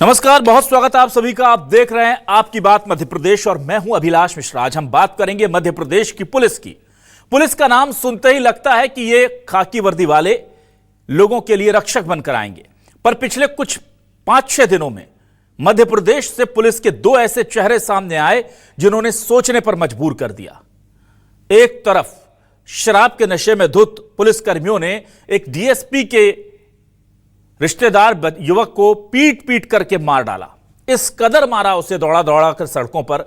नमस्कार, बहुत स्वागत है आप सभी का। आप देख रहे हैं आपकी बात मध्य प्रदेश और मैं हूं अभिलाष मिश्रा। आज हम बात करेंगे मध्य प्रदेश की पुलिस की। पुलिस का नाम सुनते ही लगता है कि ये खाकी वर्दी वाले लोगों के लिए रक्षक बनकर आएंगे, पर पिछले कुछ 5-6 दिनों में मध्य प्रदेश से पुलिस के दो ऐसे चेहरे सामने आए जिन्होंने सोचने पर मजबूर कर दिया। एक तरफ शराब के नशे में धुत पुलिसकर्मियों ने एक डीएसपी के रिश्तेदार युवक को पीट पीट करके मार डाला। इस कदर मारा उसे दौड़ा दौड़ा कर सड़कों पर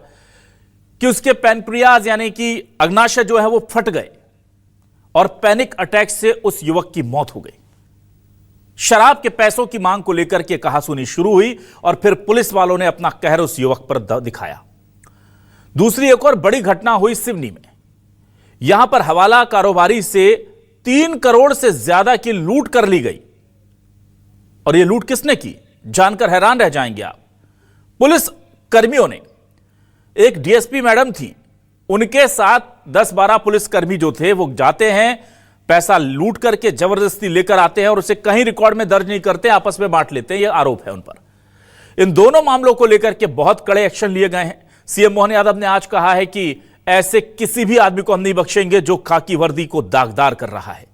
कि उसके पैनक्रियाज यानी कि अग्नाशय जो है वो फट गए और पैनिक अटैक से उस युवक की मौत हो गई। शराब के पैसों की मांग को लेकर के कहासुनी शुरू हुई और फिर पुलिस वालों ने अपना कहर उस युवक पर दिखाया। दूसरी एक और बड़ी घटना हुई सिवनी में। यहां पर हवाला कारोबारी से 3 करोड़ से ज्यादा की लूट कर ली गई। और यह लूट किसने की, जानकर हैरान रह जाएंगे आप। पुलिस कर्मियों ने, एक डीएसपी मैडम थी, उनके साथ 10-12 पुलिसकर्मी जो थे वो जाते हैं, पैसा लूट करके जबरदस्ती लेकर आते हैं और उसे कहीं रिकॉर्ड में दर्ज नहीं करते, आपस में बांट लेते हैं। यह आरोप है उन पर। इन दोनों मामलों को लेकर के बहुत कड़े एक्शन लिए गए हैं। सीएम मोहन यादव ने आज कहा है कि ऐसे किसी भी आदमी को हम नहीं बख्शेंगे जो खाकी वर्दी को दागदार कर रहा है।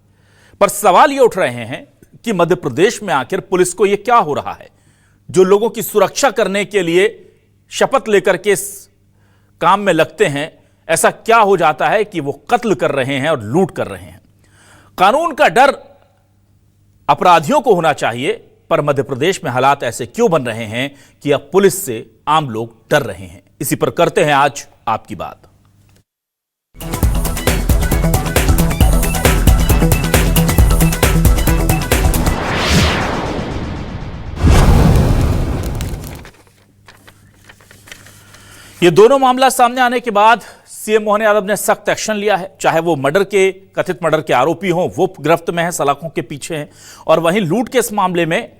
पर सवाल ये उठ रहे हैं कि मध्य प्रदेश में आखिर पुलिस को यह क्या हो रहा है, जो लोगों की सुरक्षा करने के लिए शपथ लेकर के इस काम में लगते हैं, ऐसा क्या हो जाता है कि वो कत्ल कर रहे हैं और लूट कर रहे हैं। कानून का डर अपराधियों को होना चाहिए, पर मध्य प्रदेश में हालात ऐसे क्यों बन रहे हैं कि अब पुलिस से आम लोग डर रहे हैं। इसी पर करते हैं आज आपकी बात। ये दोनों मामला सामने आने के बाद सीएम मोहन यादव ने सख्त एक्शन लिया है। चाहे वो कथित मर्डर के आरोपी हों, वो गिरफ्त में हैं, सलाखों के पीछे हैं, और वहीं लूट के इस मामले में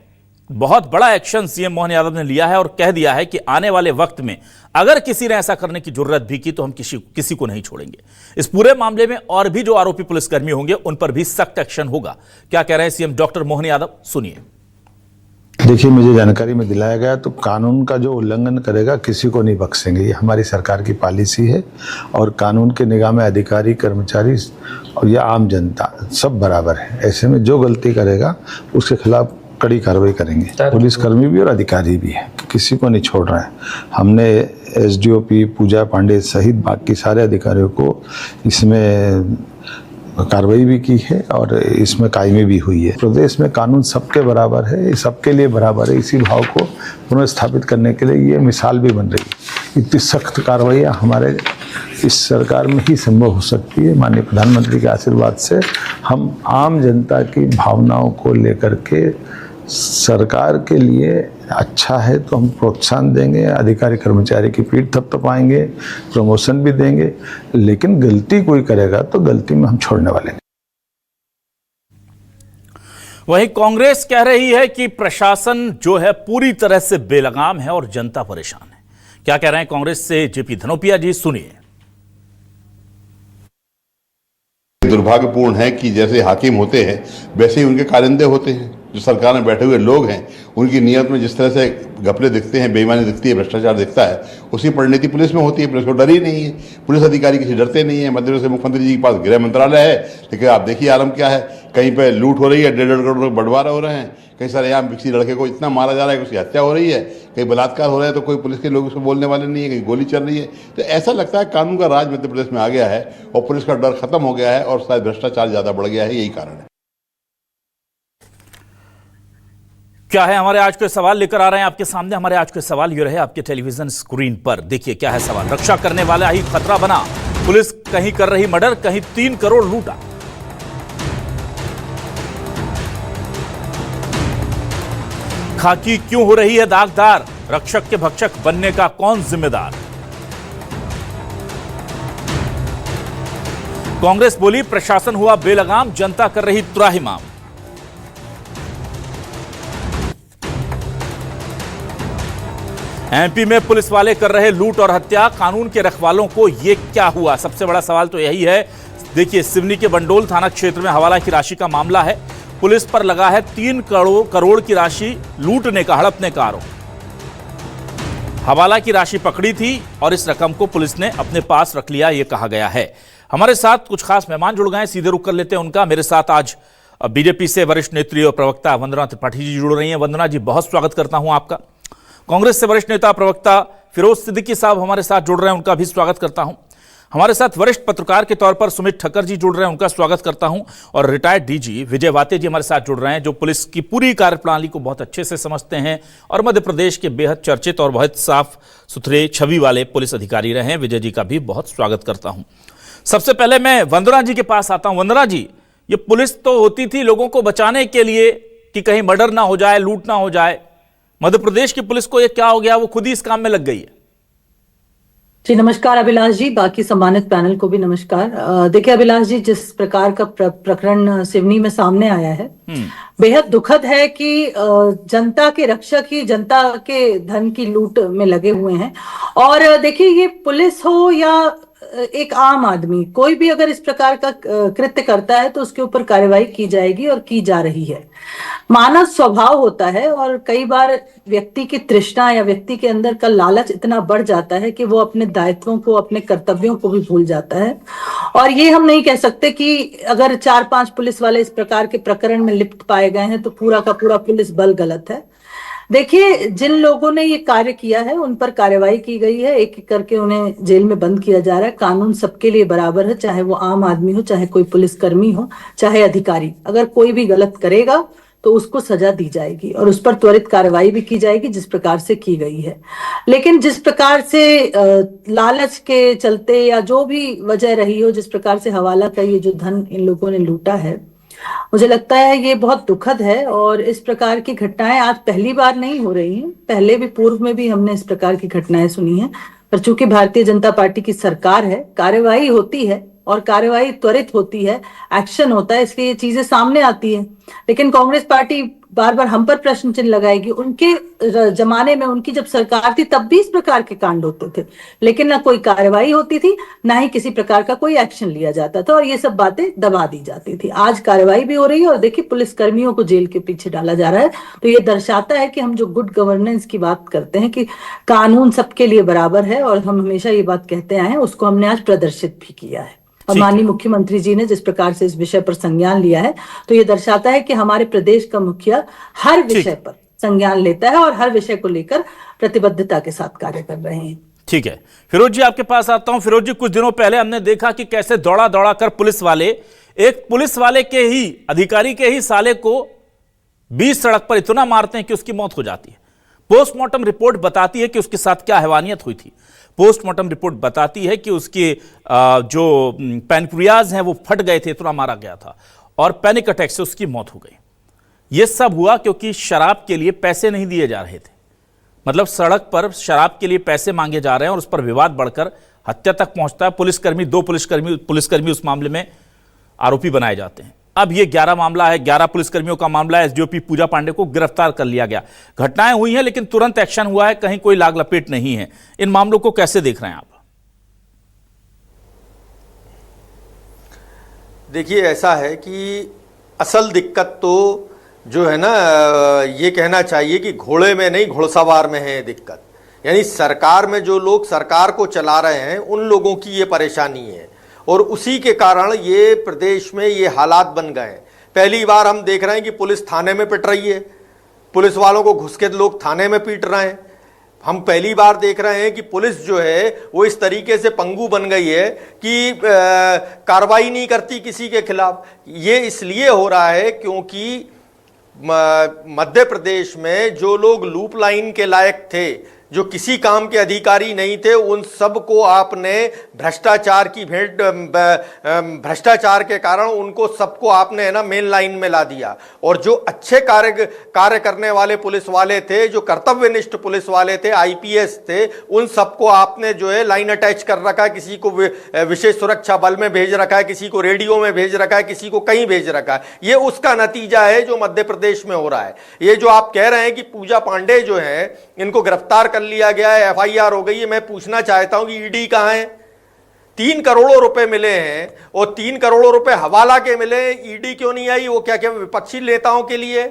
बहुत बड़ा एक्शन सीएम मोहन यादव ने लिया है और कह दिया है कि आने वाले वक्त में अगर किसी ने ऐसा करने की जरूरत भी की तो हम किसी को नहीं छोड़ेंगे। इस पूरे मामले में और भी जो आरोपी पुलिसकर्मी होंगे उन पर भी सख्त एक्शन होगा। क्या कह रहे हैं सीएम डॉक्टर मोहन यादव, सुनिए। देखिए, मुझे जानकारी में दिलाया गया तो कानून का जो उल्लंघन करेगा किसी को नहीं बख्शेंगे। ये हमारी सरकार की पॉलिसी है और कानून के निगाह में अधिकारी, कर्मचारी और या आम जनता सब बराबर है। ऐसे में जो गलती करेगा उसके खिलाफ कड़ी कार्रवाई करेंगे। पुलिसकर्मी भी और अधिकारी भी है, किसी को नहीं छोड़ रहे हैं। हमने एसडीओपी पूजा पांडे सहित बाकी सारे अधिकारियों को इसमें कार्रवाई भी की है और इसमें कायमी भी हुई है। प्रदेश में कानून सबके बराबर है, सबके लिए बराबर है। इसी भाव को पुनर्स्थापित करने के लिए ये मिसाल भी बन रही है। इतनी सख्त कार्रवाइयाँ हमारे इस सरकार में ही संभव हो सकती है। माननीय प्रधानमंत्री के आशीर्वाद से हम आम जनता की भावनाओं को लेकर के सरकार के लिए अच्छा है तो हम प्रोत्साहन देंगे, अधिकारी कर्मचारी की पीठ थपथपाएंगे, प्रमोशन भी देंगे, लेकिन गलती कोई करेगा तो गलती में हम छोड़ने वाले नहीं। वहीं कांग्रेस कह रही है कि प्रशासन जो है पूरी तरह से बेलगाम है और जनता परेशान है। क्या कह रहे हैं कांग्रेस से जेपी धनोपिया जी, सुनिए। दुर्भाग्यपूर्ण है कि जैसे हाकिम होते हैं वैसे ही उनके कारिंदे होते हैं। जो सरकार में बैठे हुए लोग हैं उनकी नीयत में जिस तरह से घपले दिखते हैं, बेईमानी दिखती है, भ्रष्टाचार दिखता है, उसी परिणति पुलिस में होती है। पुलिस को डर ही नहीं है, पुलिस अधिकारी किसी डरते नहीं है। मध्य प्रदेश से मुख्यमंत्री जी के पास गृह मंत्रालय है, लेकिन आप देखिए आलम क्या है। कहीं पे लूट हो रही है, 1.5 करोड़ लोग बंटवारा हो रहे हैं, कहीं सरेआम किसी लड़के को इतना मारा जा रहा है कि उसकी हत्या हो रही है, कहीं बलात्कार हो रहा है तो कोई पुलिस के लोग उसको बोलने वाले नहीं है, कहीं गोली चल रही है। तो ऐसा लगता है कानून का राज मध्य प्रदेश में आ गया है और पुलिस का डर खत्म हो गया है और शायद भ्रष्टाचार ज्यादा बढ़ गया है, यही कारण है। क्या है हमारे आज के सवाल लेकर आ रहे हैं आपके सामने। हमारे आज के सवाल ये रहे आपके टेलीविजन स्क्रीन पर। देखिए क्या है सवाल। रक्षा करने वाला ही खतरा बना, पुलिस कहीं कर रही मर्डर, कहीं 3 करोड़ लूटा। खाकी क्यों हो रही है दागदार, रक्षक के भक्षक बनने का कौन जिम्मेदार। कांग्रेस बोली प्रशासन हुआ बेलगाम, जनता कर रही त्राहिमाम। एमपी में पुलिस वाले कर रहे लूट और हत्या, कानून के रखवालों को यह क्या हुआ। सबसे बड़ा सवाल तो यही है। देखिए, सिवनी के बंडोल थाना क्षेत्र में हवाला की राशि का मामला है। पुलिस पर लगा है 3 करोड़ की राशि लूटने का, हड़पने का आरोप। हवाला की राशि पकड़ी थी और इस रकम को पुलिस ने अपने पास रख लिया, यह कहा गया है। हमारे साथ कुछ खास मेहमान जुड़ गए हैं, सीधे रुख कर लेते हैं उनका। मेरे साथ आज बीजेपी से वरिष्ठ नेत्री और प्रवक्ता वंदना त्रिपाठी जी जुड़ रही हैं। वंदना जी, बहुत स्वागत करता हूं आपका। कांग्रेस से वरिष्ठ नेता प्रवक्ता फिरोज सिद्दीकी साहब हमारे साथ जुड़ रहे हैं, उनका भी स्वागत करता हूं। हमारे साथ वरिष्ठ पत्रकार के तौर पर सुमित ठक्कर जी जुड़ रहे हैं, उनका स्वागत करता हूं। और रिटायर्ड डीजी विजय वाते जी हमारे साथ जुड़ रहे हैं, जो पुलिस की पूरी कार्यप्रणाली को बहुत अच्छे से समझते हैं और मध्य प्रदेश के बेहद चर्चित और बहुत साफ सुथरे छवि वाले पुलिस अधिकारी रहे हैं। विजय जी का भी बहुत स्वागत करता हूं। सबसे पहले मैं वंदना जी के पास आता हूं। वंदना जी, ये पुलिस तो होती थी लोगों को बचाने के लिए कि कहीं मर्डर ना हो जाए, लूट ना हो जाए। मध्य प्रदेश की पुलिस को ये क्या हो गया, वो खुद ही इस काम में लग गई है। जी नमस्कार अभिलाष जी, बाकी सम्मानित पैनल को भी नमस्कार। देखिए अभिलाष जी, जिस प्रकार का प्रकरण सिवनी में सामने आया है, बेहद दुखद है कि जनता के रक्षक ही जनता के धन की लूट में लगे हुए हैं। और देखिए, ये पुलिस हो या एक आम आदमी, कोई भी अगर इस प्रकार का कृत्य करता है तो उसके ऊपर कार्रवाई की जाएगी और की जा रही है। मानव स्वभाव होता है और कई बार व्यक्ति की तृष्णा या व्यक्ति के अंदर का लालच इतना बढ़ जाता है कि वो अपने दायित्वों को, अपने कर्तव्यों को भी भूल जाता है। और ये हम नहीं कह सकते कि अगर 4-5 पुलिस वाले इस प्रकार के प्रकरण में लिप्त पाए गए हैं तो पूरा का पूरा पुलिस बल गलत है। देखिए, जिन लोगों ने ये कार्य किया है उन पर कार्रवाई की गई है, एक एक करके उन्हें जेल में बंद किया जा रहा है। कानून सबके लिए बराबर है, चाहे वो आम आदमी हो, चाहे कोई पुलिसकर्मी हो, चाहे अधिकारी। अगर कोई भी गलत करेगा तो उसको सजा दी जाएगी और उस पर त्वरित कार्रवाई भी की जाएगी, जिस प्रकार से की गई है। लेकिन जिस प्रकार से लालच के चलते या जो भी वजह रही हो, जिस प्रकार से हवाला का ये जो धन इन लोगों ने लूटा है, मुझे लगता है ये बहुत दुखद है। और इस प्रकार की घटनाएं आज पहली बार नहीं हो रही हैं, पहले भी पूर्व में भी हमने इस प्रकार की घटनाएं सुनी हैं। पर चूंकि भारतीय जनता पार्टी की सरकार है, कार्रवाई होती है और कार्रवाई त्वरित होती है, एक्शन होता है, इसलिए ये चीजें सामने आती है। लेकिन कांग्रेस पार्टी बार बार हम पर प्रश्न चिन्ह लगाएगी। उनके जमाने में, उनकी जब सरकार थी, तब भी इस प्रकार के कांड होते थे, लेकिन ना कोई कार्रवाई होती थी, ना ही किसी प्रकार का कोई एक्शन लिया जाता था और ये सब बातें दबा दी जाती थी। आज कार्रवाई भी हो रही है और देखिए, पुलिस कर्मियों को जेल के पीछे डाला जा रहा है। तो ये दर्शाता है कि हम जो गुड गवर्नेंस की बात करते हैं कि कानून सबके लिए बराबर है और हम हमेशा ये बात कहते आए हैं, उसको हमने आज प्रदर्शित भी किया है। और माननीय मुख्यमंत्री जी ने जिस प्रकार से इस विषय पर संज्ञान लिया है, तो ये दर्शाता है कि हमारे प्रदेश का मुखिया हर विषय पर संज्ञान लेता है और हर विषय को लेकर प्रतिबद्धता के साथ कार्य कर रहे हैं। ठीक है, फिरोज जी आपके पास आता हूं। फिरोज जी, कुछ दिनों पहले हमने देखा कि कैसे दौड़ा दौड़ा कर पुलिस वाले, एक पुलिस वाले के ही अधिकारी के ही साले को बीच सड़क पर इतना मारते हैं कि उसकी मौत हो जाती है। पोस्टमार्टम रिपोर्ट बताती है कि उसके साथ क्या हैवानियत हुई थी। पोस्टमार्टम रिपोर्ट बताती है कि उसके जो पैनक्रियाज हैं वो फट गए थे, इतना मारा गया था और पैनिक अटैक से उसकी मौत हो गई। यह सब हुआ क्योंकि शराब के लिए पैसे नहीं दिए जा रहे थे। मतलब सड़क पर शराब के लिए पैसे मांगे जा रहे हैं और उस पर विवाद बढ़कर हत्या तक पहुंचता है। पुलिसकर्मी, 2 पुलिसकर्मी उस मामले में आरोपी बनाए जाते हैं। अब ये 11 मामला है, 11 पुलिसकर्मियों का मामला है। एसडीओपी पूजा पांडे को गिरफ्तार कर लिया गया। घटनाएं हुई हैं लेकिन तुरंत एक्शन हुआ है, कहीं कोई लाग लपेट नहीं है। इन मामलों को कैसे देख रहे हैं आप? देखिए, ऐसा है कि असल दिक्कत तो जो है ना, ये कहना चाहिए कि घोड़े में नहीं घुड़सवार में है दिक्कत। यानी सरकार में जो लोग सरकार को चला रहे हैं उन लोगों की ये परेशानी है और उसी के कारण ये प्रदेश में ये हालात बन गए हैं। पहली बार हम देख रहे हैं कि पुलिस थाने में पिट रही है, पुलिस वालों को घुस के लोग थाने में पीट रहे हैं। हम पहली बार देख रहे हैं कि पुलिस जो है वो इस तरीके से पंगु बन गई है कि कार्रवाई नहीं करती किसी के खिलाफ। ये इसलिए हो रहा है क्योंकि मध्य प्रदेश में जो लोग लूप लाइन के लायक थे, जो किसी काम के अधिकारी नहीं थे, उन सबको आपने भ्रष्टाचार की भेंट, भ्रष्टाचार के कारण उनको सबको आपने है ना मेन लाइन में ला दिया। और जो अच्छे कार्य करने वाले पुलिस वाले थे, जो कर्तव्यनिष्ठ पुलिस वाले थे, आईपीएस थे, उन सबको आपने जो है लाइन अटैच कर रखा है। किसी को विशेष सुरक्षा बल में भेज रखा है, किसी को रेडियो में भेज रखा है, किसी को कहीं भेज रखा है। ये उसका नतीजा है जो मध्य प्रदेश में हो रहा है। ये जो आप कह रहे हैं कि पूजा पांडे जो है इनको गिरफ्तार कर लिया गया है, एफआईआर हो गई है, मैं पूछना चाहता हूं कि ईडी कहां है? 3 करोड़ रुपए मिले हैं और 3 करोड़ रुपए हवाला के मिले, ईडी क्यों नहीं आई? वो क्या क्या विपक्षी नेताओं के लिए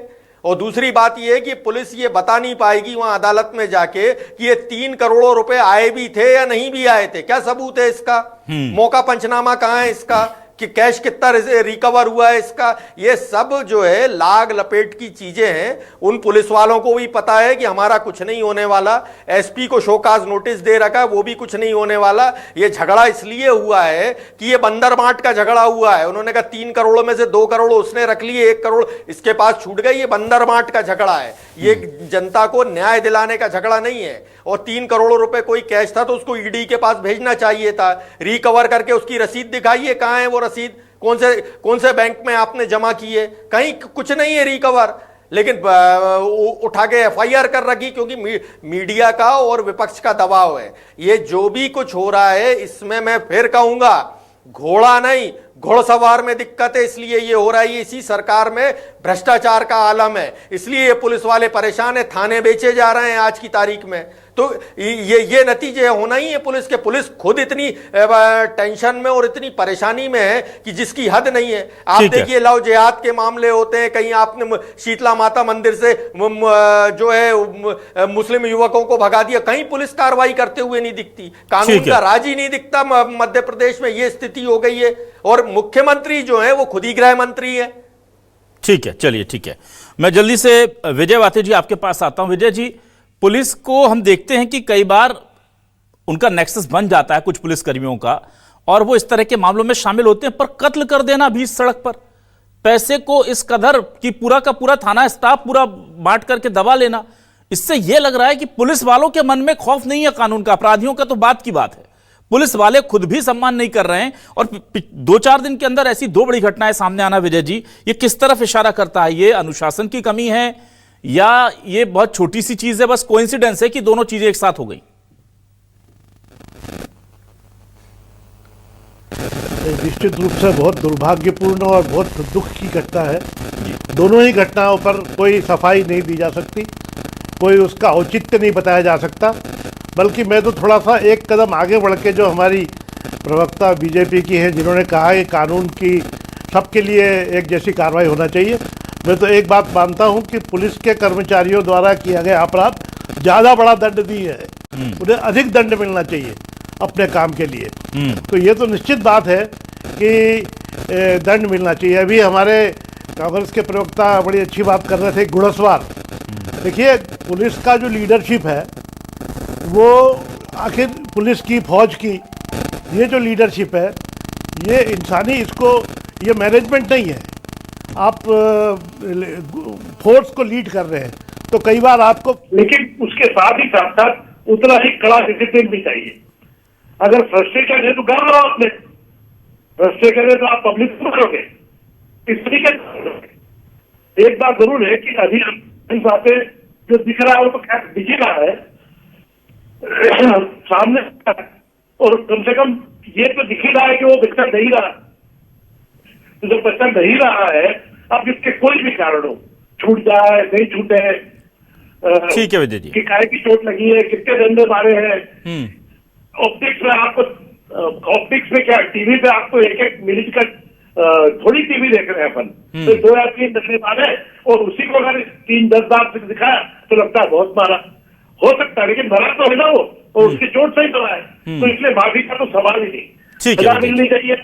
और दूसरी बात यह है कि पुलिस ये बता नहीं पाएगी वहां अदालत में जाके कि ये 3 करोड़ रुपए आए भी थे या नहीं भी आए थे। क्या सबूत है इसका? मौका पंचनामा कहां है इसका कि कैश कितना रिकवर हुआ है इसका? ये सब जो है लाग लपेट की चीजें हैं। उन पुलिस वालों को भी पता है कि हमारा कुछ नहीं होने वाला। एसपी को शोकाज नोटिस दे रखा है, वो भी कुछ नहीं होने वाला। ये झगड़ा इसलिए हुआ है कि ये बंदर बांट का झगड़ा हुआ है। उन्होंने कहा 3 करोड़ में से 2 करोड़ उसने रख लिए, 1 करोड़ इसके पास छूट गई। ये बंदर बांट का झगड़ा है, ये जनता को न्याय दिलाने का झगड़ा नहीं है। और 3 करोड़ रुपए कोई कैश था तो उसको ईडी के पास भेजना चाहिए था, रिकवर करके उसकी रसीद दिखाइए। कहां है वो रसीद? कौन से बैंक में आपने जमा की है? कहीं कुछ नहीं है रिकवर, लेकिन उठा के एफआईआर कर रखी क्योंकि मीडिया का और विपक्ष का दबाव है। ये जो भी कुछ हो रहा है इसमें मैं फिर कहूंगा घोड़ा नहीं घोड़सवार में दिक्कत है, इसलिए ये हो रहा है। इसी सरकार में भ्रष्टाचार का आलम है, इसलिए ये पुलिस वाले परेशान है, थाने बेचे जा रहे हैं आज की तारीख में। तो ये नतीजे होना ही है पुलिस के। पुलिस खुद इतनी टेंशन में और इतनी परेशानी में है कि जिसकी हद नहीं है। आप देखिए लव जिहाद के मामले होते हैं, कहीं आपने शीतला माता मंदिर से जो है मुस्लिम युवकों को भगा दिया, कहीं पुलिस कार्रवाई करते हुए नहीं दिखती, कानून का राज ही नहीं दिखता। मध्य प्रदेश में ये स्थिति हो गई है और मुख्यमंत्री जो है वो खुद ही गृह मंत्री है। ठीक है, चलिए ठीक है, मैं जल्दी से विजय वाते जी आपके पास आता हूं। विजय जी, पुलिस को हम देखते हैं कि कई बार उनका नेक्सस बन जाता है कुछ पुलिस कर्मियों का, और वो इस तरह के मामलों में शामिल होते हैं, पर कत्ल कर देना भी इस सड़क पर, पैसे को इस कदर कि पूरा का पूरा थाना स्टाफ पूरा बांट करके दबा लेना, इससे यह लग रहा है कि पुलिस वालों के मन में खौफ नहीं है कानून का। अपराधियों का तो बात की बात है, पुलिस वाले खुद भी सम्मान नहीं कर रहे हैं। और 2-4 दिन के अंदर ऐसी 2 बड़ी घटनाएं सामने आना, विजय जी, ये किस तरफ इशारा करता है? ये अनुशासन की कमी है या ये बहुत छोटी सी चीज है, बस कोइंसिडेंस है कि दोनों चीजें एक साथ हो गई? निश्चित रूप से बहुत दुर्भाग्यपूर्ण और बहुत दुख की घटना है। दोनों ही घटनाओं पर कोई सफाई नहीं दी जा सकती, कोई उसका औचित्य नहीं बताया जा सकता। बल्कि मैं तो थोड़ा सा एक कदम आगे बढ़ के, जो हमारी प्रवक्ता बीजेपी की है जिन्होंने कहा कि कानून की सबके लिए एक जैसी कार्रवाई होना चाहिए, मैं तो एक बात मानता हूं कि पुलिस के कर्मचारियों द्वारा किया गया अपराध ज़्यादा बड़ा दंड दिए है, उन्हें अधिक दंड मिलना चाहिए अपने काम के लिए। तो ये तो निश्चित बात है कि दंड मिलना चाहिए। अभी हमारे कांग्रेस के प्रवक्ता बड़ी अच्छी बात कर रहे थे, घुड़सवार। देखिए, पुलिस का जो लीडरशिप है वो आखिर पुलिस की, फौज की, ये जो लीडरशिप है ये इंसानी, इसको ये मैनेजमेंट नहीं है। आप फोर्स को लीड कर रहे हैं तो कई बार आपको, लेकिन उसके साथ ही साथ उतना ही कड़ा डिसिप्लिन भी चाहिए। अगर फ्रस्ट्रेशन है तो गाँव रहो, आपने फ्रस्ट्रेशन है तो आप पब्लिक को करोगे, इस तरीके से। एक बात जरूर है कि अभी बातें जो दिख रहा है वो तो क्या दिख ही रहा है सामने, और कम से कम ये तो दिख ही रहा है कि वो बेहतर नहीं रहा। तो जो बेहतर नहीं रहा है, अब इसके कोई भी कारण हो, छूट जाए नहीं छूटे, ठीक है विजय जी, कि काय की चोट लगी है, कितने डंडे मारे हैं, ऑप्टिक्स में आपको, ऑप्टिक्स में क्या, टीवी पे आपको 1-1 मिनट का थोड़ी टीवी देख रहे हैं अपन, तो 2 या 3 डंडे मारे और उसी को अगर 3-10 बार से दिखाया तो लगता है बहुत मारा, हो सकता है, लेकिन मरा तो है ना वो, और उसकी चोट सही मरा है। तो इसलिए माफी का तो सवाल ही नहीं, सजा मिलनी चाहिए,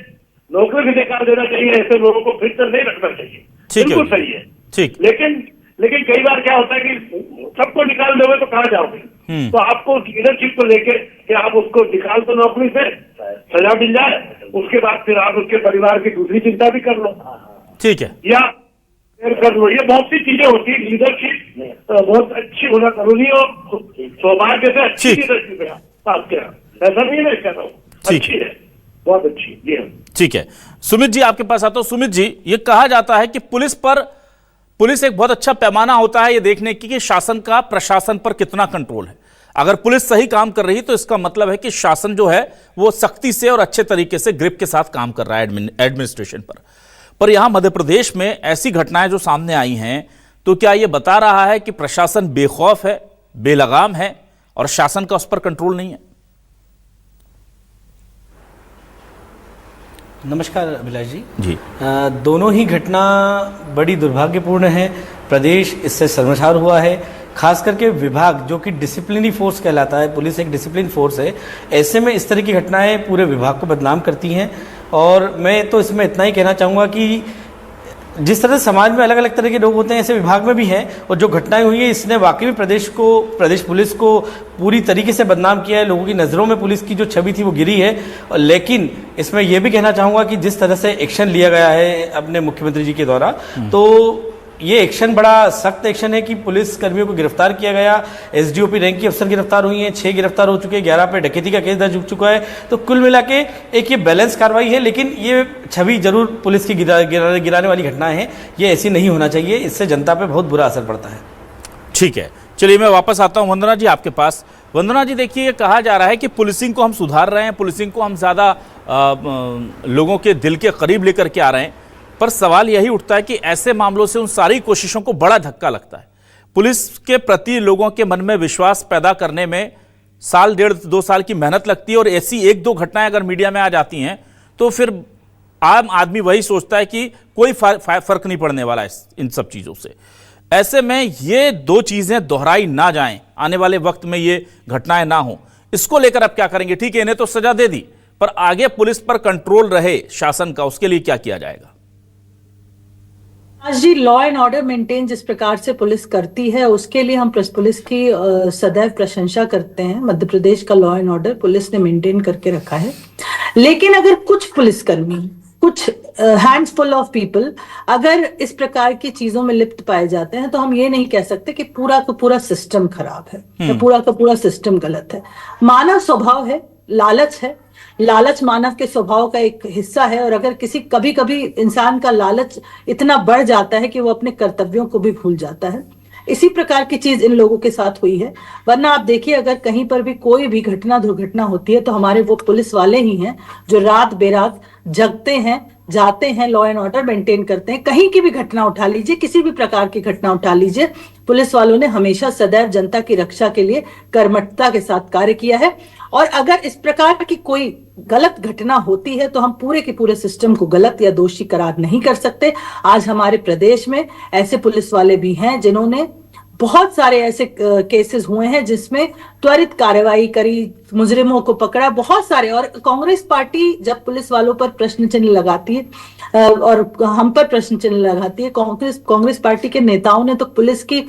नौकरी भी निकाल देना चाहिए, ऐसे लोगों को फिर से नहीं रखना चाहिए, बिल्कुल सही है। ठीक, लेकिन कई बार क्या होता है कि सबको निकाल दोगे तो कहाँ जाओगे? तो आपको लीडरशिप को लेके कि आप उसको निकाल दो नौकरी से, सजा मिल जाए, उसके बाद फिर आप उसके परिवार की दूसरी चिंता भी कर लो, ठीक है, या कर लो। ये बहुत सी चीजें होती है, लीडरशिप बहुत अच्छी होना जरूरी है, और सौभाग्य से अच्छी लीडरशिप है आपके यहाँ, ऐसा नहीं मैं कह रहा हूँ, अच्छी है, बहुत अच्छी। जी हाँ, ठीक है। सुमित जी आपके पास आता हूं। सुमित जी, ये कहा जाता है कि पुलिस एक बहुत अच्छा पैमाना होता है ये देखने की कि शासन का प्रशासन पर कितना कंट्रोल है। अगर पुलिस सही काम कर रही है तो इसका मतलब है कि शासन जो है वो सख्ती से और अच्छे तरीके से ग्रिप के साथ काम कर रहा है एडमिनिस्ट्रेशन पर यहां मध्य प्रदेश में ऐसी घटनाएं जो सामने आई हैं, तो क्या ये बता रहा है कि प्रशासन बेखौफ है, बेलगाम है और शासन का उस पर कंट्रोल नहीं है? नमस्कार अभिलाष जी। दोनों ही घटना बड़ी दुर्भाग्यपूर्ण है। प्रदेश इससे शर्मसार हुआ है। खास करके विभाग जो कि डिसिप्लिनरी फोर्स कहलाता है, पुलिस एक डिसिप्लिन फोर्स है, ऐसे में इस तरह की घटनाएं पूरे विभाग को बदनाम करती हैं। और मैं तो इसमें इतना ही कहना चाहूँगा कि जिस तरह से समाज में अलग अलग तरह के लोग होते हैं, ऐसे विभाग में भी हैं, और जो घटनाएं हुई है इसने वाकई में प्रदेश पुलिस को पूरी तरीके से बदनाम किया है। लोगों की नज़रों में पुलिस की जो छवि थी वो गिरी है। लेकिन इसमें यह भी कहना चाहूँगा कि जिस तरह से एक्शन लिया गया है अपने मुख्यमंत्री जी के द्वारा, तो ये एक्शन बड़ा सख्त एक्शन है कि पुलिस कर्मियों को गिरफ्तार किया गया। एसडीओपी रैंक की अफसर गिरफ्तार हुई हैं, 6 गिरफ्तार हो चुके हैं, 11 पे डकैती का केस दर्ज हो चुका है। तो कुल मिला के एक ये बैलेंस कार्रवाई है, लेकिन ये छवि जरूर पुलिस की गिराने वाली घटनाएं हैं। ये ऐसी नहीं होना चाहिए, इससे जनता पे बहुत बुरा असर पड़ता है। ठीक है, चलिए मैं वापस आता हूं वंदना जी आपके पास। वंदना जी, देखिए ये कहा जा रहा है कि पुलिसिंग को हम सुधार रहे हैं, पुलिसिंग को हम ज़्यादा लोगों के दिल के करीब लेकर के आ रहे हैं, पर सवाल यही उठता है कि ऐसे मामलों से उन सारी कोशिशों को बड़ा धक्का लगता है। पुलिस के प्रति लोगों के मन में विश्वास पैदा करने में साल 1.5-2 साल की मेहनत लगती है, और ऐसी 1-2 घटनाएं अगर मीडिया में आ जाती हैं तो फिर आम आदमी वही सोचता है कि कोई फर्क नहीं पड़ने वाला है इन सब चीज़ों से। ऐसे में ये 2 चीज़ें दोहराई ना जाएं, आने वाले वक्त में ये घटनाएं ना हो, इसको लेकर आप क्या करेंगे? ठीक है, इन्हें तो सजा दे दी, पर आगे पुलिस पर कंट्रोल रहे शासन का, उसके लिए क्या किया जाएगा? आज जी लॉ एंड ऑर्डर मेंटेन जिस प्रकार से पुलिस करती है, उसके लिए हम पुलिस की सदैव प्रशंसा करते हैं। मध्य प्रदेश का लॉ एंड ऑर्डर पुलिस ने मेंटेन करके रखा है। लेकिन अगर कुछ पुलिसकर्मी, कुछ हैंड्सफुल ऑफ पीपल अगर इस प्रकार की चीजों में लिप्त पाए जाते हैं, तो हम ये नहीं कह सकते कि पूरा का पूरा सिस्टम खराब है या पूरा का पूरा सिस्टम गलत है। मानव स्वभाव है, लालच है, लालच मानव के स्वभाव का एक हिस्सा है। और अगर कभी कभी इंसान का लालच इतना बढ़ जाता है कि वो अपने कर्तव्यों को भी भूल जाता है, इसी प्रकार की चीज इन लोगों के साथ हुई है। वरना आप देखिए, अगर कहीं पर भी कोई भी दुर्घटना होती है तो हमारे वो पुलिस वाले ही हैं जो रात बेरात जगते हैं, जाते हैं, लॉ एंड ऑर्डर मेंटेन करते हैं। कहीं की भी घटना उठा लीजिए, किसी भी प्रकार की घटना उठा लीजिए, पुलिस वालों ने हमेशा सदैव जनता की रक्षा के लिए कर्मठता के साथ कार्य किया है। और अगर इस प्रकार की कोई गलत घटना होती है तो हम पूरे के पूरे सिस्टम को गलत या दोषी करार नहीं कर सकते। आज हमारे प्रदेश में ऐसे पुलिस वाले भी हैं जिन्होंने बहुत सारे ऐसे केसेस हुए हैं जिसमें त्वरित कार्रवाई करी, मुजरिमों को पकड़ा, बहुत सारे। और कांग्रेस पार्टी जब पुलिस वालों पर प्रश्न चिन्ह लगाती है और हम पर प्रश्न चिन्ह लगाती है, कांग्रेस पार्टी के नेताओं ने तो पुलिस की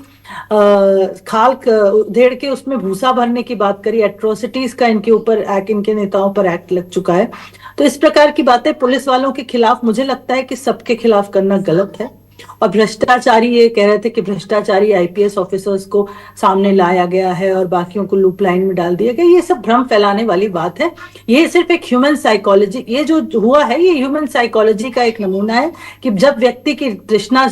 खाल उधेड़ के उसमें भूसा भरने की बात करी। एट्रोसिटीज का इनके नेताओं पर एक्ट लग चुका है। तो इस प्रकार की बातें पुलिस वालों के खिलाफ मुझे लगता है कि सबके खिलाफ करना गलत है। और भ्रष्टाचारी, ये कह रहे थे कि भ्रष्टाचारी आईपीएस ऑफिसर्स को सामने लाया गया है और बाकियों को लूप लाइन में डाल दिया गया, ये सब भ्रम फैलाने वाली बात है। ये सिर्फ एक ह्यूमन साइकोलॉजी, ये जो हुआ है ये ह्यूमन साइकोलॉजी का एक नमूना है कि जब व्यक्ति की तृष्णा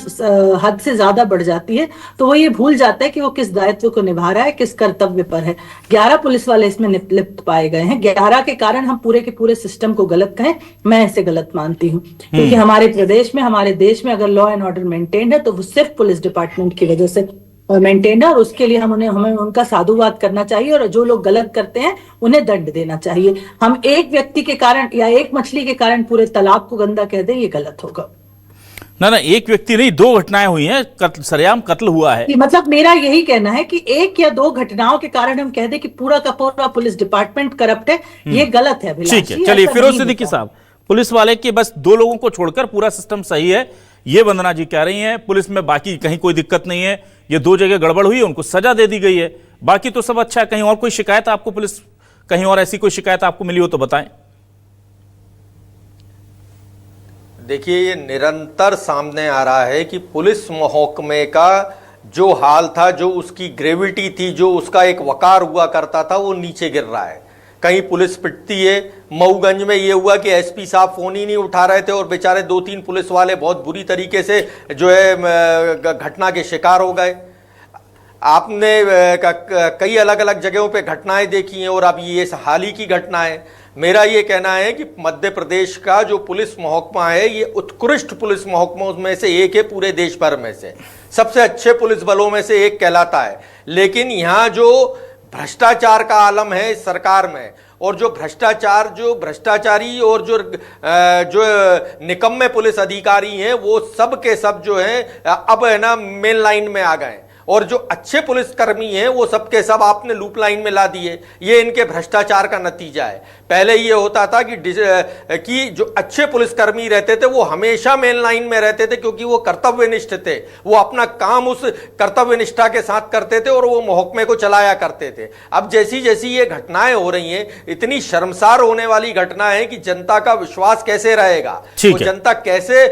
हद से ज्यादा बढ़ जाती है तो वो ये भूल जाता है कि वो किस दायित्व को निभा रहा है, किस कर्तव्य पर है। 11 पुलिस वाले इसमें लिप्त पाए गए हैं। 11 के कारण हम पूरे के पूरे सिस्टम को गलत कहें, मैं इसे गलत मानती हूँ। क्योंकि हमारे प्रदेश में, हमारे देश में अगर लॉ एंड ऑर्डर मेंटेन है तो वो सिर्फ पुलिस डिपार्टमेंट की वजह से मेंटेन है। और उसके लिए हमें उनका साधुवाद करना चाहिए, और जो लोग गलत करते हैं उन्हें दंड देना चाहिए। हम एक व्यक्ति के कारण या एक मछली के कारण पूरे तालाब को गंदा कह दें, ये गलत होगा। ना, एक व्यक्ति नहीं, 2 घटनाएं हुई हैं, सरेआम कत्ल हुआ है। मतलब मेरा यही कहना है कि 1 या 2 घटनाओं के कारण हम कह दें कि पूरा का पूरा पुलिस डिपार्टमेंट करप्ट है, ये गलत है। ठीक है, चलिए फिरोज सिद्दीकी साहब, पुलिस वाले के बस 2 लोगों को छोड़कर पूरा सिस्टम सही है, ये वंदना जी कह रही हैं। पुलिस में बाकी कहीं कोई दिक्कत नहीं है, ये 2 जगह गड़बड़ हुई है, उनको सजा दे दी गई है, बाकी तो सब अच्छा है। कहीं और कोई शिकायत आपको पुलिस, कहीं और ऐसी कोई शिकायत आपको मिली हो तो बताएं। देखिए, ये निरंतर सामने आ रहा है कि पुलिस महकमे का जो हाल था, जो उसकी ग्रेविटी थी, जो उसका एक वकार हुआ करता था, वो नीचे गिर रहा है। कहीं पुलिस पिटती है। मऊगंज में ये हुआ कि एसपी साहब फोन ही नहीं उठा रहे थे और बेचारे 2-3 पुलिस वाले बहुत बुरी तरीके से जो है घटना के शिकार हो गए। आपने कई अलग अलग जगहों पे घटनाएं देखी हैं और अब ये हाल ही की घटना है। मेरा ये कहना है कि मध्य प्रदेश का जो पुलिस महकमा है, ये उत्कृष्ट पुलिस महकमों में से एक है, पूरे देश भर में से सबसे अच्छे पुलिस बलों में से एक कहलाता है। लेकिन यहाँ जो भ्रष्टाचार का आलम है इस सरकार में, और जो भ्रष्टाचारी और जो निकम्मे पुलिस अधिकारी हैं वो सब के सब जो हैं अब है ना मेन लाइन में आ गए, और जो अच्छे पुलिसकर्मी हैं वो सब के सब आपने लूप लाइन में ला दिए। ये इनके भ्रष्टाचार का नतीजा है। पहले ये होता था कि जो अच्छे पुलिसकर्मी रहते थे वो हमेशा मेन लाइन में रहते थे, क्योंकि वो कर्तव्यनिष्ठ थे, वो अपना काम उस कर्तव्यनिष्ठा के साथ करते थे और वो महकमे को चलाया करते थे। अब जैसी जैसी ये घटनाएं हो रही हैं, इतनी शर्मसार होने वाली घटना है कि जनता का विश्वास कैसे रहेगा, तो जनता कैसे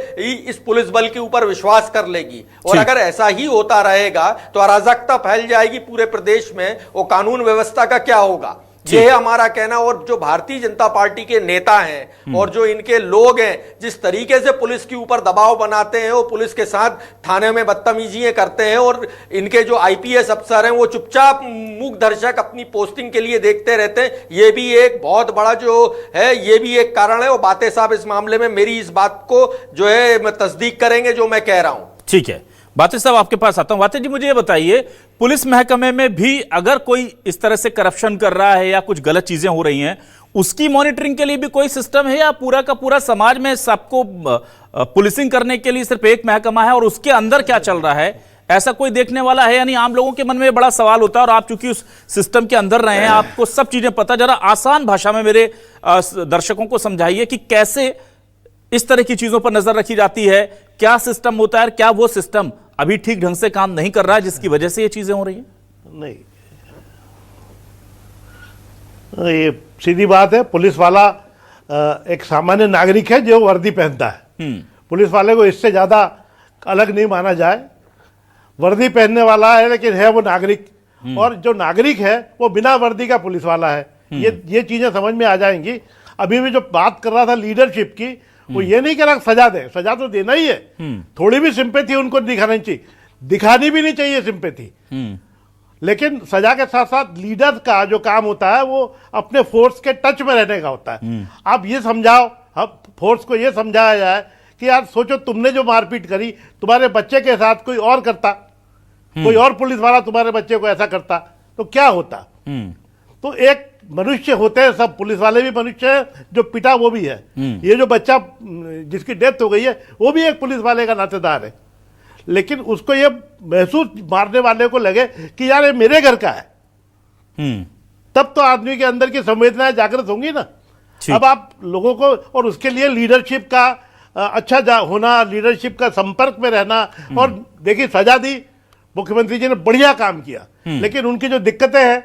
इस पुलिस बल के ऊपर विश्वास कर लेगी। और अगर ऐसा ही होता रहेगा तो अराजकता फैल जाएगी पूरे प्रदेश में, और कानून व्यवस्था का क्या होगा, ये है हमारा कहना। और जो भारतीय जनता पार्टी के नेता हैं और जो इनके लोग हैं, जिस तरीके से पुलिस के ऊपर दबाव बनाते हैं, वो पुलिस के साथ थाने में बदतमीजियां करते हैं, और इनके जो आईपीएस अफसर हैं वो चुपचाप मूक दर्शक अपनी पोस्टिंग के लिए देखते रहते हैं, ये भी एक बहुत बड़ा जो है, ये भी एक कारण है। और बातें साहब इस मामले में मेरी इस बात को जो है तस्दीक करेंगे जो मैं कह रहा हूं। ठीक है, बातें साहब आपके पास आता हूं। बातें जी, मुझे ये बताइए, पुलिस महकमे में भी अगर कोई इस तरह से करप्शन कर रहा है या कुछ गलत चीजें हो रही हैं, उसकी मॉनिटरिंग के लिए भी कोई सिस्टम है, या पूरा का पूरा समाज में सबको पुलिसिंग करने के लिए सिर्फ एक महकमा है और उसके अंदर क्या चल रहा है ऐसा कोई देखने वाला है? यानी आम लोगों के मन में बड़ा सवाल होता है, और आप चूंकि उस सिस्टम के अंदर रहे हैं, आपको सब चीजें पता। जरा आसान भाषा में मेरे दर्शकों को समझाइए कि कैसे इस तरह की चीजों पर नजर रखी जाती है, क्या सिस्टम होता है, क्या वो सिस्टम अभी ठीक ढंग से काम नहीं कर रहा है जिसकी वजह से ये चीजें हो रही हैं? नहीं, ये सीधी बात है। पुलिस वाला एक सामान्य नागरिक है जो वर्दी पहनता है। पुलिस वाले को इससे ज्यादा अलग नहीं माना जाए। वर्दी पहनने वाला है लेकिन है वो नागरिक, और जो नागरिक है वो बिना वर्दी का पुलिस वाला है। ये चीजें समझ में आ जाएंगी। अभी भी जो बात कर रहा था लीडरशिप की, वो ये नहीं कह रहा सजा दे, सजा तो देना ही है, थोड़ी भी सिंपैथी उनको दिखानी चाहिए, दिखानी भी नहीं चाहिए सिंपैथी, लेकिन सजा के साथ साथ लीडर का जो काम होता है वो अपने फोर्स के टच में रहने का होता है। आप ये समझाओ, अब फोर्स को ये समझाया जाए कि यार सोचो, तुमने जो मारपीट करी, तुम्हारे बच्चे के साथ कोई और करता, कोई और पुलिस वाला तुम्हारे बच्चे को ऐसा करता तो क्या होता? तो एक मनुष्य होते हैं सब, पुलिस वाले भी मनुष्य है, जो पिटा वो भी है। ये जो बच्चा जिसकी डेथ हो गई है वो भी एक पुलिस वाले का नातेदार है, लेकिन उसको ये महसूस मारने वाले को लगे कि यार ये मेरे घर का है, तब तो आदमी के अंदर की संवेदनाएं जागृत होंगी ना। अब आप लोगों को, और उसके लिए लीडरशिप का अच्छा होना, लीडरशिप का संपर्क में रहना। और देखिए, सजा दी, मुख्यमंत्री जी ने बढ़िया काम किया, लेकिन उनकी जो दिक्कतें हैं,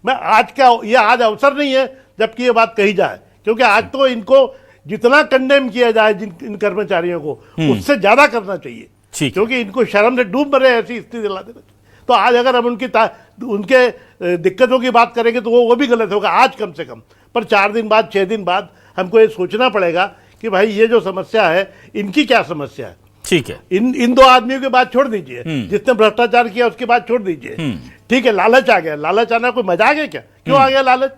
मैं आज अवसर नहीं है जबकि ये बात कही जाए, क्योंकि आज तो इनको जितना कंडेम किया जाए इन कर्मचारियों को, उससे ज्यादा करना चाहिए, क्योंकि इनको शर्म से डूब मरे ऐसी स्थिति दिला देना। तो आज अगर हम उनके दिक्कतों की बात करेंगे तो वो भी गलत होगा आज कम से कम, पर 4 दिन बाद 6 दिन बाद हमको ये सोचना पड़ेगा कि भाई ये जो समस्या है इनकी क्या समस्या है। ठीक है, इन 2 आदमियों की बात छोड़ दीजिए, जिसने भ्रष्टाचार किया उसकी बात छोड़ दीजिए। ठीक है, लालच आ गया, लालच आना कोई मजाक है क्या? क्यों आ गया लालच?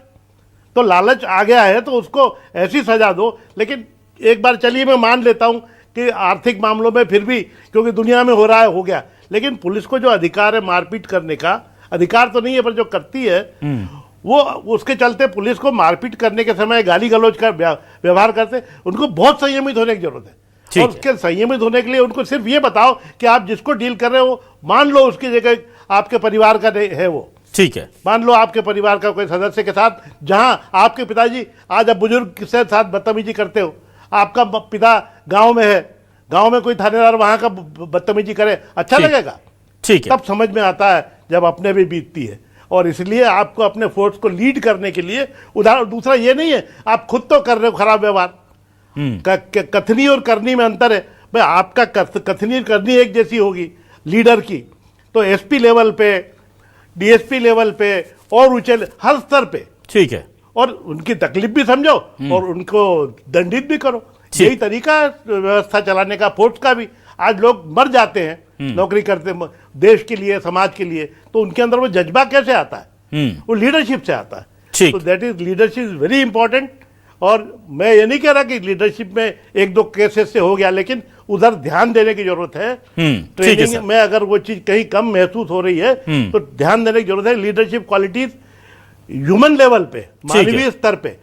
तो लालच आ गया है तो उसको ऐसी सजा दो। लेकिन एक बार चलिए मैं मान लेता हूं कि आर्थिक मामलों में फिर भी, क्योंकि दुनिया में हो रहा है, हो गया, लेकिन पुलिस को जो अधिकार है मारपीट करने का, अधिकार तो नहीं है पर जो करती है वो, उसके चलते पुलिस को मारपीट करने के समय गाली गलौज का व्यवहार करते, उनको बहुत संयमित होने की जरूरत है। और उसके संयमित होने के लिए उनको सिर्फ ये बताओ कि आप जिसको डील कर रहे हो, मान लो उसकी जगह आपके परिवार का है वो, ठीक है, मान लो आपके परिवार का कोई सदस्य के साथ, जहां आपके पिताजी आज आप बुजुर्ग के साथ बदतमीजी करते हो, आपका पिता गांव में है, गांव में कोई थानेदार वहां का बदतमीजी करे, अच्छा लगेगा? ठीक है, तब समझ में आता है जब अपने भी बीतती है। और इसलिए आपको अपने फोर्स को लीड करने के लिए उदाहरण, दूसरा ये नहीं है आप खुद तो कर रहे हो खराब व्यवहार, कथनी और करनी में अंतर है भाई। आपका कथनी और करनी एक जैसी होगी लीडर की, तो एसपी लेवल पे, डीएसपी लेवल पे और ऊंचे हर स्तर पे, ठीक है, और उनकी तकलीफ भी समझो और उनको दंडित भी करो। यही तरीका व्यवस्था चलाने का, फोर्स का भी। आज लोग मर जाते हैं नौकरी करते देश के लिए, समाज के लिए, तो उनके अंदर वो जज्बा कैसे आता है? वो लीडरशिप से आता है। तो that is leadership is very important. और मैं ये नहीं कह रहा कि लीडरशिप में 1-2 केसेस से हो गया, लेकिन उधर ध्यान देने की जरूरत है। ट्रेनिंग में अगर वो चीज कहीं कम महसूस हो रही है तो ध्यान देने की जरूरत है। लीडरशिप क्वालिटीज ह्यूमन लेवल पे, मानवीय स्तर पे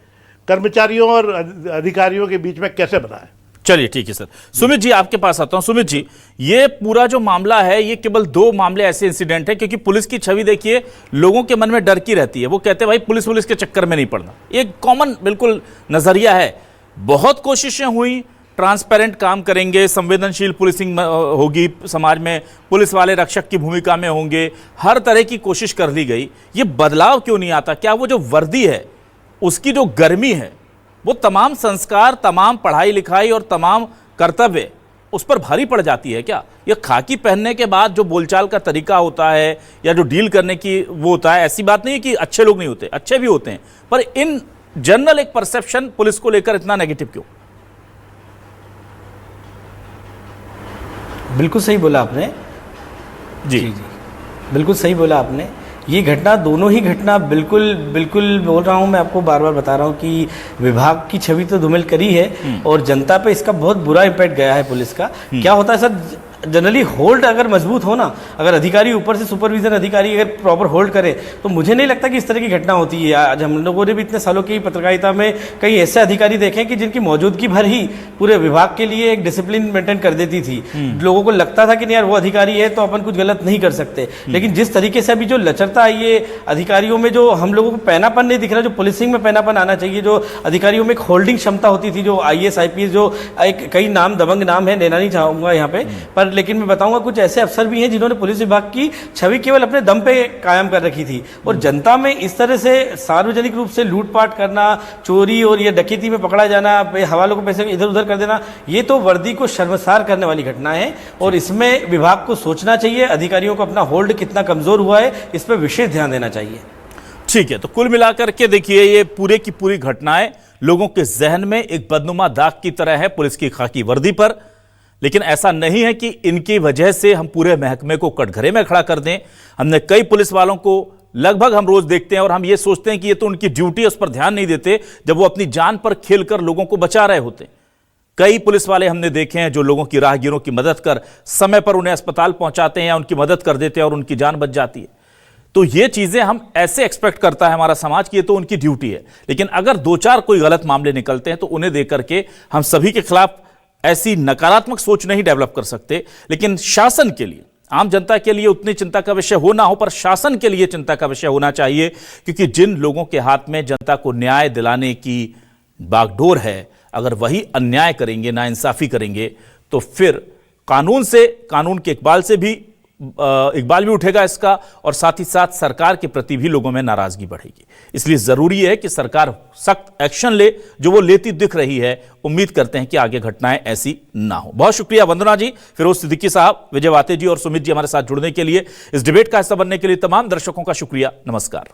कर्मचारियों और अधिकारियों के बीच में कैसे बनाए। चलिए ठीक है सर। सुमित जी आपके पास आता हूं। सुमित जी, ये पूरा जो मामला है, ये केवल 2 मामले ऐसे इंसिडेंट है, क्योंकि पुलिस की छवि देखिए लोगों के मन में डर की रहती है। वो कहते हैं भाई पुलिस के चक्कर में नहीं पड़ना, एक कॉमन बिल्कुल नजरिया है। बहुत कोशिशें हुई, ट्रांसपेरेंट काम करेंगे, संवेदनशील पुलिसिंग होगी समाज में, पुलिस वाले रक्षक की भूमिका में होंगे, हर तरह की कोशिश कर ली गई। ये बदलाव क्यों नहीं आता? क्या वो जो वर्दी है उसकी जो गर्मी है, वो तमाम संस्कार, तमाम पढ़ाई लिखाई और तमाम कर्तव्य उस पर भारी पड़ जाती है क्या? ये खाकी पहनने के बाद जो बोलचाल का तरीका होता है या जो डील करने की वो होता है, ऐसी बात नहीं है कि अच्छे लोग नहीं होते, अच्छे भी होते हैं, पर इन जनरल एक परसेप्शन पुलिस को लेकर इतना नेगेटिव क्यों? बिल्कुल सही बोला आपने। जी बिल्कुल सही बोला आपने। ये घटना, दोनों ही घटना बिल्कुल बोल रहा हूँ, मैं आपको बार बार बता रहा हूँ कि विभाग की छवि तो धूमिल करी है और जनता पे इसका बहुत बुरा इम्पैक्ट गया है पुलिस का। क्या होता है सर, जनरली होल्ड अगर मजबूत हो ना, अगर अधिकारी ऊपर से सुपरविजन अधिकारी अगर प्रॉपर होल्ड करे, तो मुझे नहीं लगता कि इस तरह की घटना होती है। आज हम लोगों ने भी इतने सालों की पत्रकारिता में कई ऐसे अधिकारी देखे कि जिनकी मौजूदगी भर ही पूरे विभाग के लिए एक डिसिप्लिन मेंटेन कर देती थी। लोगों को लगता था कि नहीं यार वो अधिकारी है तो अपन कुछ गलत नहीं कर सकते। लेकिन जिस तरीके से अभी जो लचरता आई है अधिकारियों में, जो हम लोगों को पैनापन नहीं दिख रहा, जो पुलिसिंग में पैनापन आना चाहिए, जो अधिकारियों में एक होल्डिंग क्षमता होती थी, जो IAS IPS, जो एक कई नाम दबंग नाम है, लेना नहीं चाहूंगा यहाँ पे, पर लेकिन मैं बताऊंगा कुछ ऐसे अफसर भी हैं जिन्होंने पुलिस विभाग की छवि केवल अपने दम पे कायम कर रखी थी। और जनता में इस तरह से सार्वजनिक रूप से लूटपाट करना, चोरी और ये डकैती में पकड़ा जाना, हवालों को पैसे इधर उधर कर देना, ये तो वर्दी को शर्मसार करने वाली घटना है। और इसमें विभाग को सोचना चाहिए, अधिकारियों को अपना होल्ड कितना कमजोर हुआ है इस पर विशेष ध्यान देना चाहिए। ठीक है, तो कुल मिलाकर के देखिए ये पूरे की पूरी घटनाएं लोगों के जहन में एक बदनुमा दाग की तरह है पुलिस की खाकी वर्दी पर। लेकिन ऐसा नहीं है कि इनकी वजह से हम पूरे महकमे को कटघरे में खड़ा कर दें। हमने कई पुलिस वालों को लगभग हम रोज देखते हैं और हम ये सोचते हैं कि ये तो उनकी ड्यूटी है, उस पर ध्यान नहीं देते जब वो अपनी जान पर खेलकर लोगों को बचा रहे होते हैं। कई पुलिस वाले हमने देखे हैं जो लोगों की राहगीरों की मदद कर समय पर उन्हें अस्पताल पहुंचाते हैं या उनकी मदद कर देते हैं और उनकी जान बच जाती है। तो ये चीजें हम ऐसे एक्सपेक्ट करता है हमारा समाज की ये तो उनकी ड्यूटी है। लेकिन अगर 2-4 कोई गलत मामले निकलते हैं तो उन्हें देख करके हम सभी के खिलाफ ऐसी नकारात्मक सोच नहीं डेवलप कर सकते। लेकिन शासन के लिए, आम जनता के लिए उतनी चिंता का विषय हो ना हो, पर शासन के लिए चिंता का विषय होना चाहिए, क्योंकि जिन लोगों के हाथ में जनता को न्याय दिलाने की बागडोर है, अगर वही अन्याय करेंगे, नाइंसाफी करेंगे, तो फिर कानून के इकबाल भी उठेगा इसका, और साथ ही साथ सरकार के प्रति भी लोगों में नाराजगी बढ़ेगी। इसलिए जरूरी है कि सरकार सख्त एक्शन ले, जो वो लेती दिख रही है। उम्मीद करते हैं कि आगे घटनाएं ऐसी ना हो। बहुत शुक्रिया वंदना जी, फिरोज सिद्दीकी साहब, विजय वाते जी और सुमित जी हमारे साथ जुड़ने के लिए, इस डिबेट का हिस्सा बनने के लिए तमाम दर्शकों का शुक्रिया। नमस्कार।